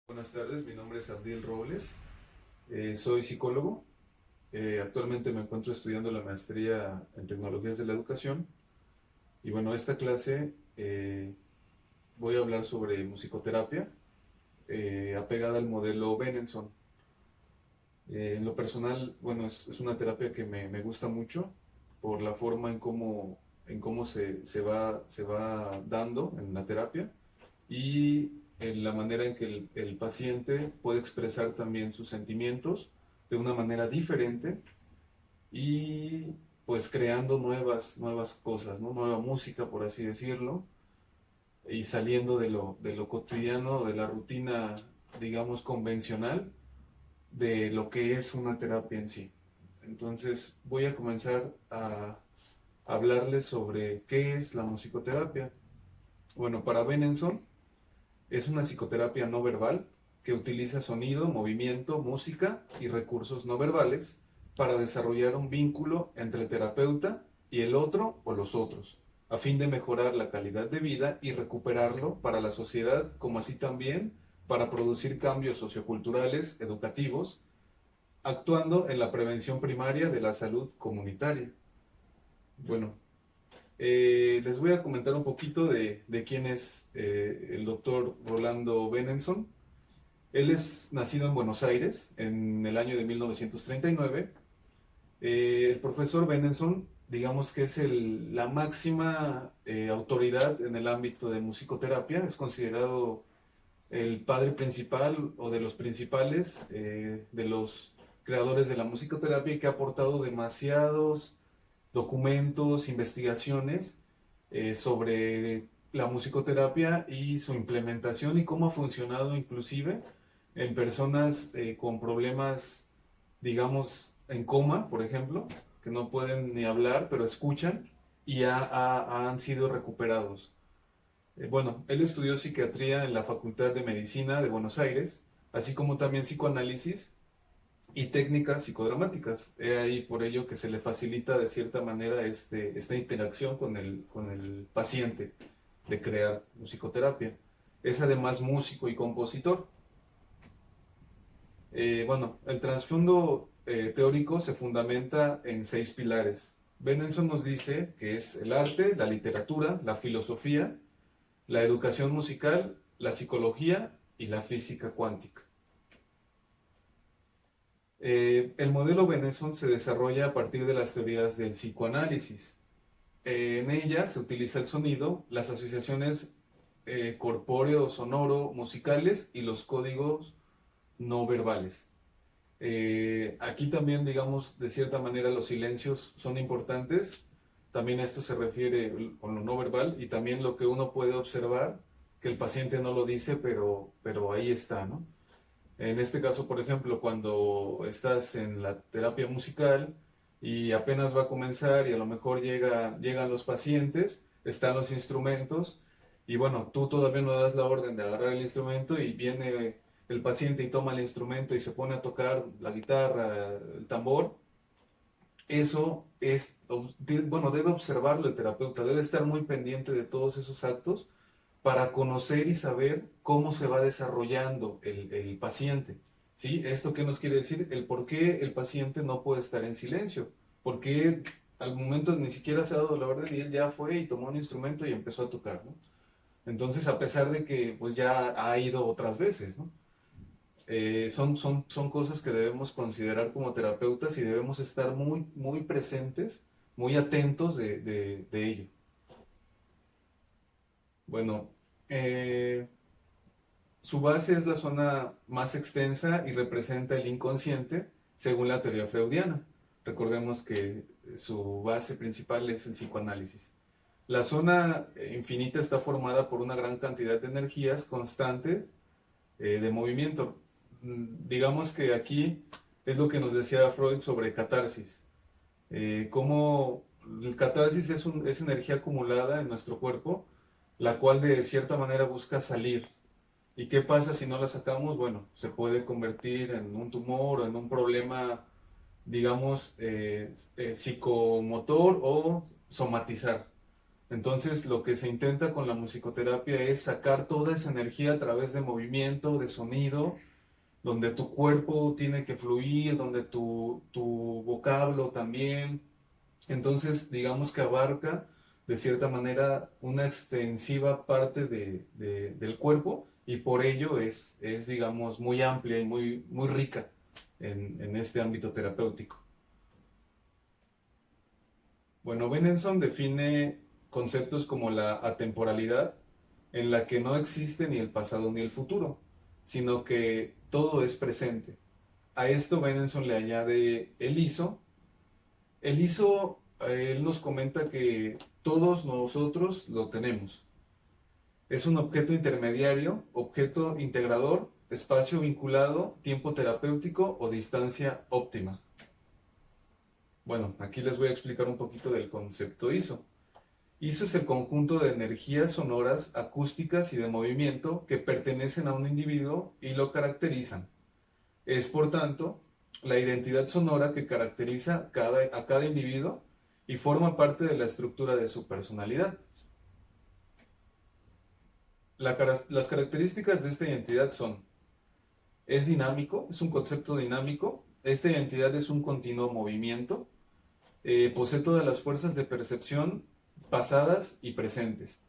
Buenas tardes, mi nombre es Abdiel Robles, soy psicólogo. Actualmente me encuentro estudiando la maestría en tecnologías de la educación y bueno, esta clase voy a hablar sobre musicoterapia apegada al modelo Benenson. En lo personal, bueno, es una terapia que me gusta mucho por la forma en cómo se va dando en la terapia y en la manera en que el paciente puede expresar también sus sentimientos de una manera diferente y pues creando nuevas cosas, ¿no? Nueva música, por así decirlo, y saliendo de lo cotidiano, de la rutina, digamos, convencional, de lo que es una terapia en sí. Entonces voy a comenzar a hablarles sobre qué es la musicoterapia. Bueno, para Benenson es una psicoterapia no verbal que utiliza sonido, movimiento, música y recursos no verbales para desarrollar un vínculo entre el terapeuta y el otro o los otros, a fin de mejorar la calidad de vida y recuperarlo para la sociedad, como así también para producir cambios socioculturales educativos, actuando en la prevención primaria de la salud comunitaria. Bueno, les voy a comentar un poquito de quién es el doctor Rolando Benenson. Él es nacido en Buenos Aires en el año de 1939. El profesor Benenson, digamos que es la máxima autoridad en el ámbito de musicoterapia, es considerado el padre principal o de los principales de los creadores de la musicoterapia y que ha aportado demasiados documentos, investigaciones sobre la musicoterapia y su implementación y cómo ha funcionado inclusive en personas con problemas, digamos, en coma, por ejemplo, que no pueden ni hablar, pero escuchan y han sido recuperados. Bueno, él estudió psiquiatría en la Facultad de Medicina de Buenos Aires, así como también psicoanálisis y técnicas psicodramáticas. He ahí por ello que se le facilita de cierta manera esta interacción con el paciente de crear musicoterapia. Es además músico y compositor. Bueno, el trasfondo teórico se fundamenta en 6 pilares. Benenson nos dice que es el arte, la literatura, la filosofía, la educación musical, la psicología y la física cuántica. El modelo Benenson se desarrolla a partir de las teorías del psicoanálisis. En ella se utiliza el sonido, las asociaciones corpóreo, sonoro, musicales y los códigos no verbales. Aquí también, digamos, de cierta manera los silencios son importantes. También a esto se refiere con lo no verbal y también lo que uno puede observar, que el paciente no lo dice, pero ahí está, ¿no? En este caso, por ejemplo, cuando estás en la terapia musical y apenas va a comenzar y a lo mejor llegan los pacientes, están los instrumentos y bueno, tú todavía no das la orden de agarrar el instrumento y viene el paciente y toma el instrumento y se pone a tocar la guitarra, el tambor. Eso es, bueno, debe observarlo el terapeuta, debe estar muy pendiente de todos esos actos para conocer y saber cómo se va desarrollando el paciente. ¿Sí? ¿Esto qué nos quiere decir? El por qué el paciente no puede estar en silencio. Porque al momento ni siquiera se ha dado la orden y él ya fue y tomó un instrumento y empezó a tocar, ¿no? Entonces, a pesar de que pues ya ha ido otras veces, ¿no? Son cosas que debemos considerar como terapeutas y debemos estar muy presentes, muy atentos de ello. Bueno, su base es la zona más extensa y representa el inconsciente según la teoría freudiana. Recordemos que su base principal es el psicoanálisis. La zona infinita está formada por una gran cantidad de energías constantes de movimiento. Digamos que aquí es lo que nos decía Freud sobre catarsis. Cómo el catarsis es energía acumulada en nuestro cuerpo, la cual de cierta manera busca salir. ¿Y qué pasa si no la sacamos? Bueno, se puede convertir en un tumor o en un problema, digamos, psicomotor o somatizar. Entonces, lo que se intenta con la musicoterapia es sacar toda esa energía a través de movimiento, de sonido, donde tu cuerpo tiene que fluir, donde tu vocablo también. Entonces, digamos que abarca de cierta manera una extensiva parte del cuerpo y por ello es, digamos, muy amplia y muy rica en este ámbito terapéutico. Bueno, Benenson define conceptos como la atemporalidad, en la que no existe ni el pasado ni el futuro, sino que todo es presente. A esto Benenson le añade el ISO. El ISO, él nos comenta que todos nosotros lo tenemos. Es un objeto intermediario, objeto integrador, espacio vinculado, tiempo terapéutico o distancia óptima. Bueno, aquí les voy a explicar un poquito del concepto ISO. ISO es el conjunto de energías sonoras, acústicas y de movimiento que pertenecen a un individuo y lo caracterizan. Es, por tanto, la identidad sonora que caracteriza a cada individuo y forma parte de la estructura de su personalidad. Las características de esta identidad son: es dinámico, es un concepto dinámico, esta identidad es un continuo movimiento, posee todas las fuerzas de percepción pasadas y presentes.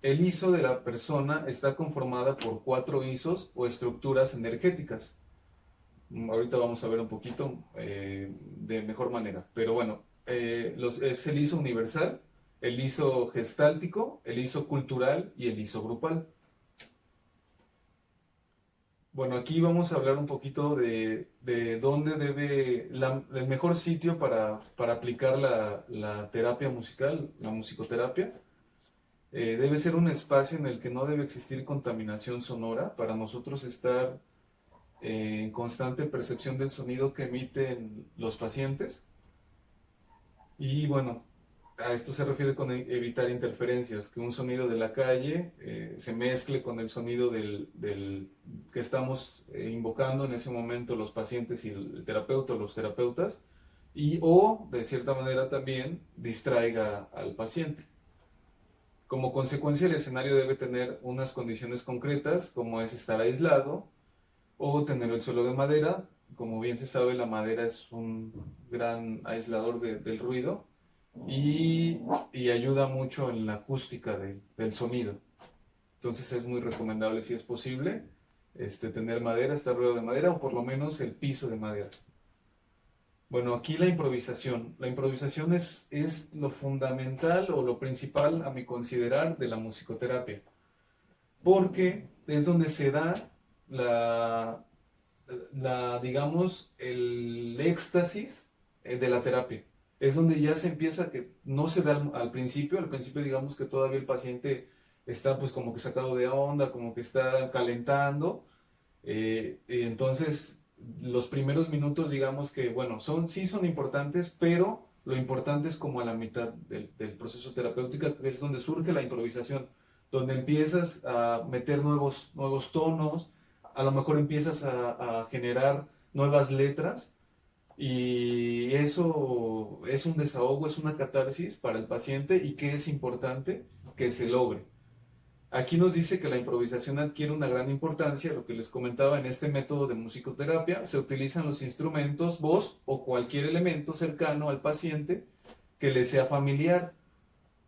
El ISO de la persona está conformada por 4 ISOs o estructuras energéticas. Ahorita vamos a ver un poquito de mejor manera, pero bueno, es el ISO universal, el ISO gestáltico, el ISO cultural y el ISO grupal. Bueno, aquí vamos a hablar un poquito de dónde el mejor sitio para aplicar la terapia musical, la musicoterapia. Debe ser un espacio en el que no debe existir contaminación sonora para nosotros estar en constante percepción del sonido que emiten los pacientes. Y bueno, a esto se refiere con evitar interferencias, que un sonido de la calle se mezcle con el sonido del que estamos invocando en ese momento los pacientes y el terapeuta o los terapeutas, o de cierta manera también distraiga al paciente. Como consecuencia, el escenario debe tener unas condiciones concretas, como es estar aislado o tener el suelo de madera. Como bien se sabe, la madera es un gran aislador del ruido y ayuda mucho en la acústica del sonido. Entonces es muy recomendable, si es posible, tener madera, estar rodeado de madera o por lo menos el piso de madera. Bueno, aquí la improvisación. La improvisación es lo fundamental o lo principal a mi considerar de la musicoterapia, porque es donde se da digamos, el éxtasis de la terapia. Es donde ya se empieza, que no se da al principio digamos que todavía el paciente está pues como que sacado de onda, como que está calentando, y entonces los primeros minutos digamos que, bueno, sí son importantes, pero lo importante es como a la mitad del proceso terapéutico, que es donde surge la improvisación, donde empiezas a meter nuevos tonos, a lo mejor empiezas a generar nuevas letras y eso es un desahogo, es una catarsis para el paciente y que es importante que se logre. Aquí nos dice que la improvisación adquiere una gran importancia, lo que les comentaba en este método de musicoterapia, se utilizan los instrumentos, voz o cualquier elemento cercano al paciente que le sea familiar,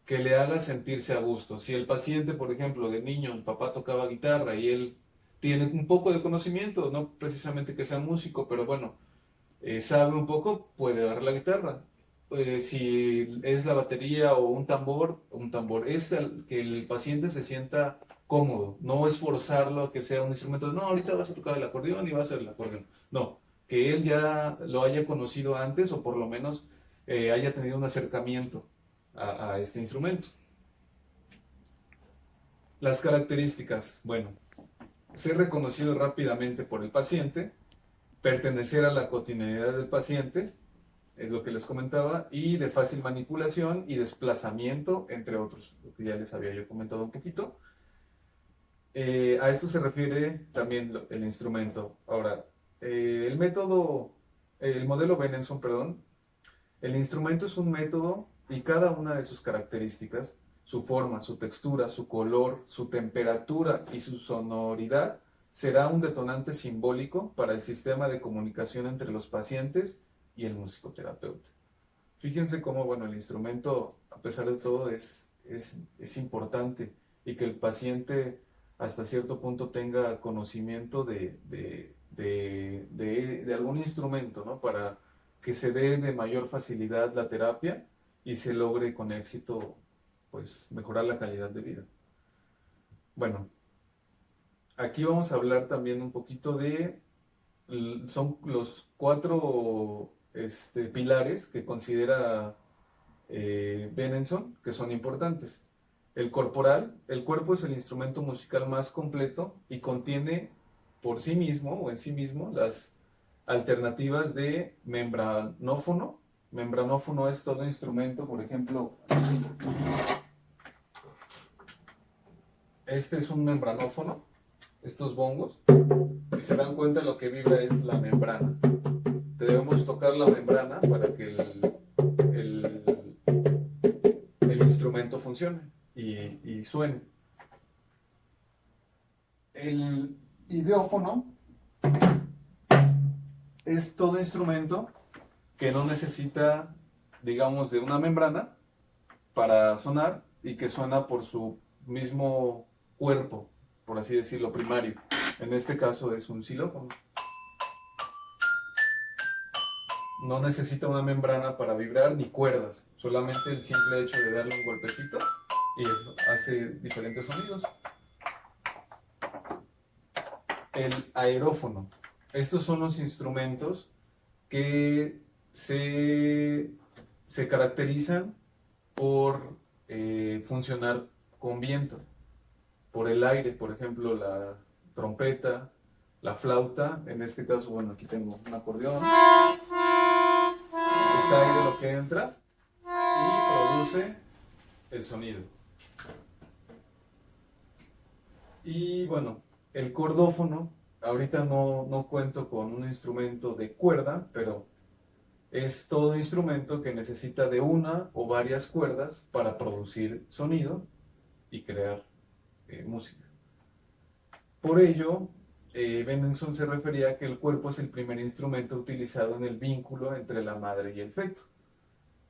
que le haga sentirse a gusto. Si el paciente, por ejemplo, de niño, el papá tocaba guitarra y él tiene un poco de conocimiento, no precisamente que sea músico, pero bueno, sabe un poco, puede dar la guitarra. Si es la batería o un tambor es que el paciente se sienta cómodo, no es forzarlo a que sea un instrumento, no, ahorita vas a tocar el acordeón y va a ser el acordeón. No, que él ya lo haya conocido antes o por lo menos haya tenido un acercamiento a este instrumento. Las características, bueno, ser reconocido rápidamente por el paciente, pertenecer a la cotidianidad del paciente, es lo que les comentaba, y de fácil manipulación y desplazamiento, entre otros, lo que ya les había yo comentado un poquito. A esto se refiere también el instrumento. Ahora, el modelo Benenson, perdón, el instrumento es un método y cada una de sus características su forma, su textura, su color, su temperatura y su sonoridad será un detonante simbólico para el sistema de comunicación entre los pacientes y el musicoterapeuta. Fíjense cómo, bueno, el instrumento, a pesar de todo, es importante, y que el paciente hasta cierto punto tenga conocimiento de algún instrumento, ¿no? Para que se dé de mayor facilidad la terapia y se logre con éxito, pues, mejorar la calidad de vida. Bueno, aquí vamos a hablar también un poquito son los 4 pilares que considera Benenson, que son importantes. El corporal: el cuerpo es el instrumento musical más completo y contiene por sí mismo o en sí mismo las alternativas de membranófono. Membranófono es todo instrumento, por ejemplo, este es un membranófono, estos bongos. Si se dan cuenta, lo que vibra es la membrana. Debemos tocar la membrana para que el instrumento funcione y suene. El ideófono es todo instrumento que no necesita, digamos, de una membrana para sonar y que suena por su mismo cuerpo, por así decirlo, primario. En este caso es un xilófono. No necesita una membrana para vibrar ni cuerdas, solamente el simple hecho de darle un golpecito y hace diferentes sonidos. El aerófono. Estos son los instrumentos que se caracterizan por funcionar con viento, por el aire. Por ejemplo, la trompeta, la flauta. En este caso, bueno, aquí tengo un acordeón. Es aire lo que entra y produce el sonido. Y bueno, el cordófono, ahorita no cuento con un instrumento de cuerda, pero es todo instrumento que necesita de una o varias cuerdas para producir sonido y crear música. Por ello, Benenson se refería a que el cuerpo es el primer instrumento utilizado en el vínculo entre la madre y el feto.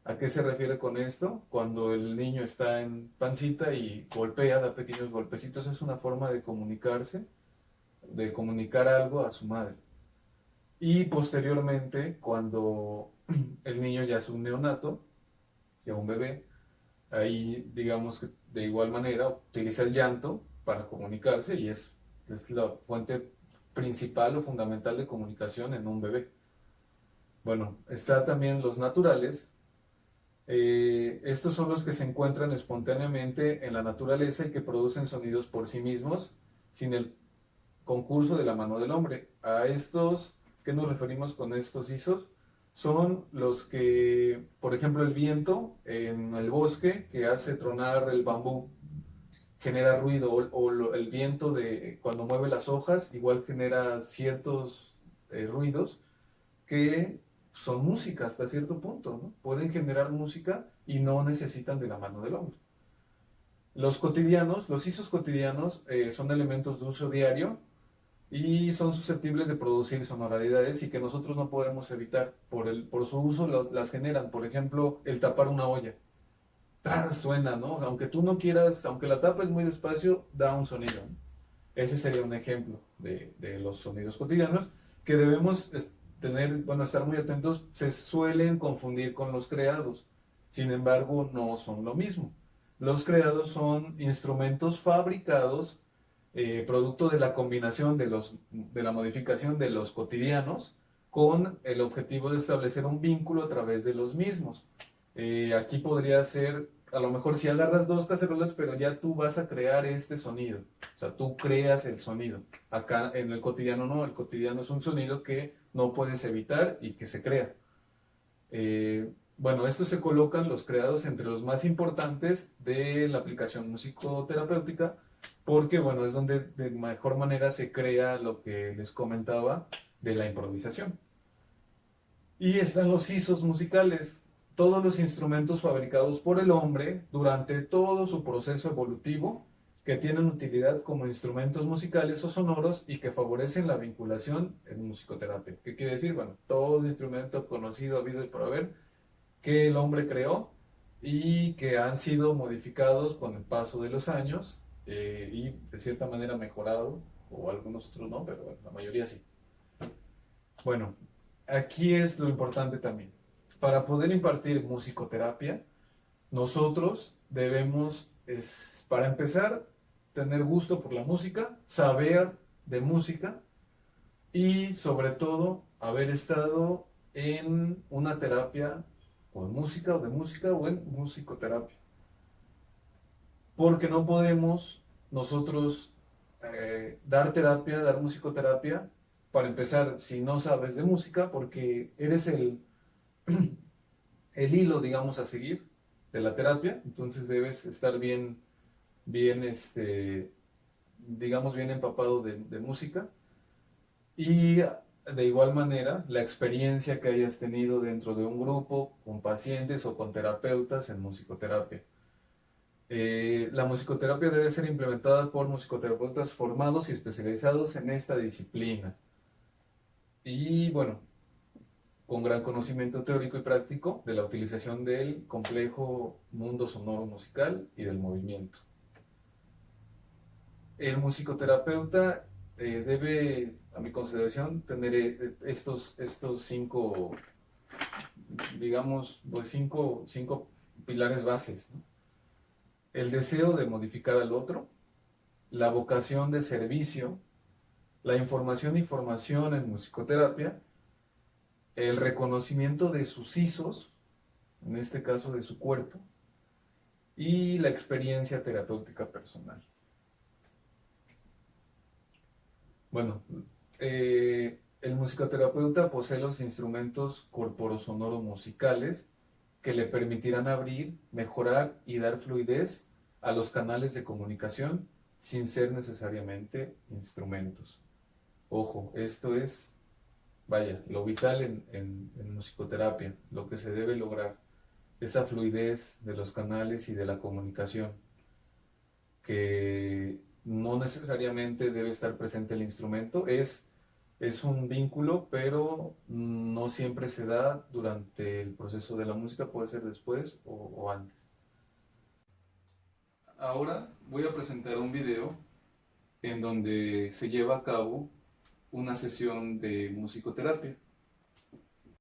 ¿A qué se refiere con esto? Cuando el niño está en pancita y golpea, da pequeños golpecitos, es una forma de comunicarse, de comunicar algo a su madre. Y posteriormente, cuando el niño ya es un neonato, ya un bebé, ahí digamos que de igual manera utiliza el llanto para comunicarse y es la fuente principal o fundamental de comunicación en un bebé. Bueno, está también los naturales. Estos son los que se encuentran espontáneamente en la naturaleza y que producen sonidos por sí mismos, sin el concurso de la mano del hombre. A estos, ¿qué nos referimos con estos ISOs? Son los que, por ejemplo, el viento en el bosque que hace tronar el bambú, genera ruido, o el viento cuando mueve las hojas, igual genera ciertos ruidos que son música hasta cierto punto, ¿no? Pueden generar música y no necesitan de la mano del hombre. Los cotidianos, los ISOs cotidianos son elementos de uso diario y son susceptibles de producir sonoridades y que nosotros no podemos evitar. Por su uso las generan. Por ejemplo, el tapar una olla. ¡Tras! Suena, ¿no? Aunque tú no quieras, aunque la tapes muy despacio, da un sonido, ¿no? Ese sería un ejemplo de los sonidos cotidianos que debemos estar muy atentos. Se suelen confundir con los creados. Sin embargo, no son lo mismo. Los creados son instrumentos fabricados producto de la combinación de la modificación de los cotidianos con el objetivo de establecer un vínculo a través de los mismos. Aquí podría ser, a lo mejor si agarras 2 cacerolas, pero ya tú vas a crear este sonido. O sea, tú creas el sonido. Acá en el cotidiano no, el cotidiano es un sonido que no puedes evitar y que se crea. Bueno, estos se colocan los creados entre los más importantes de la aplicación musicoterapéutica, porque bueno, es donde de mejor manera se crea lo que les comentaba de la improvisación. Y están los ISOs musicales. todos los instrumentos fabricados por el hombre durante todo su proceso evolutivo, que tienen utilidad como instrumentos musicales o sonoros y que favorecen la vinculación en musicoterapia. ¿Qué quiere decir? Bueno, todo instrumento conocido, habido y por haber, que el hombre creó y que han sido modificados con el paso de los años y de cierta manera mejorado, o algunos otros no, pero bueno, la mayoría sí. Bueno, aquí es lo importante también. Para poder impartir musicoterapia, nosotros debemos, para empezar, tener gusto por la música, saber de música y sobre todo haber estado en una terapia con música o de música o en musicoterapia. Porque no podemos nosotros dar terapia, dar musicoterapia, para empezar, si no sabes de música, porque eres el hilo, digamos, a seguir de la terapia, entonces debes estar bien, digamos, bien empapado de música. Y de igual manera, la experiencia que hayas tenido dentro de un grupo, con pacientes o con terapeutas en musicoterapia. La musicoterapia debe ser implementada por musicoterapeutas formados y especializados en esta disciplina. Y bueno, con gran conocimiento teórico y práctico de la utilización del complejo mundo sonoro musical y del movimiento. El musicoterapeuta debe, a mi consideración, tener estos cinco, digamos, pues cinco pilares bases, ¿no? El deseo de modificar al otro, la vocación de servicio, la información y formación en musicoterapia, el reconocimiento de sus ISOs, en este caso de su cuerpo, y la experiencia terapéutica personal. Bueno, el musicoterapeuta posee los instrumentos corporosonoro-musicales que le permitirán abrir, mejorar y dar fluidez a los canales de comunicación sin ser necesariamente instrumentos. Ojo, esto es, vaya, lo vital en musicoterapia, lo que se debe lograr, esa fluidez de los canales y de la comunicación, que no necesariamente debe estar presente el instrumento, es un vínculo, pero no siempre se da durante el proceso de la música, puede ser después o antes. Ahora voy a presentar un video en donde se lleva a cabo una sesión de musicoterapia.